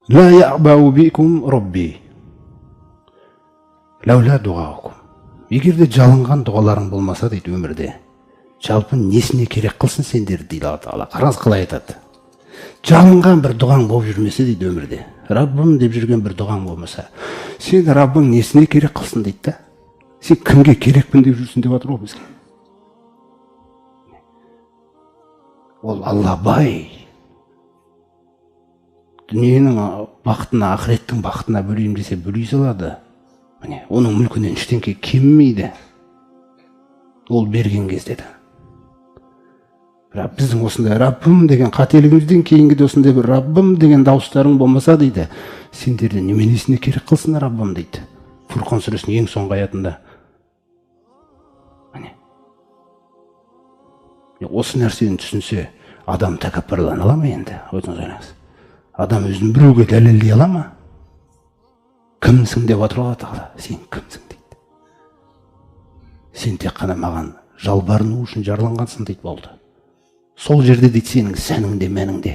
لا يعبأ بكم ربي لولا دعاؤكم. Егерде жалынған дұғаларың болмаса дейді өмірде, жалпы несіне керек қылсын сендер дейді Алла Тағала. Қараңыз қалай айтады. Жалынған бір дұғаң болып жүрмесе дейді өмірде, Раббым деп жүрген бір дұғаң болмаса, сен Раббың несіне керек қылсын дейді да. Сен кімге керекпін деп жүрсің деп жатыр ғой бізге. Ол Алла бай. Дүниенің бақытына, ақыреттің бақытына бөлейім десе бөлей салады. Міне, оның мүлкінен ештеңе кеммейді. Ол берген кезде де. Бірақ біздің осындай Раббым деген қателігімізден кейінгі де осындай бір Раббым деген дауыстарың болмаса дейді, сендерде неменесіне керек қылсын Раббым дейді. Фурқан сүресінің ең соңғы аятында. Міне. Осы нәрсені түсінсе, адам тәкаппарлана ала ма енді? Өзіңіз ойлаңыз. Адам өзін біреуге дәлелдей ала ма? Кімсің деп отыр Алла Тағала. Сен кімсің дейді. Сен тек қана маған жалбарыну үшін жараланғансың дейді болды. Сол жерде дейді сенің сәнің де мәнің де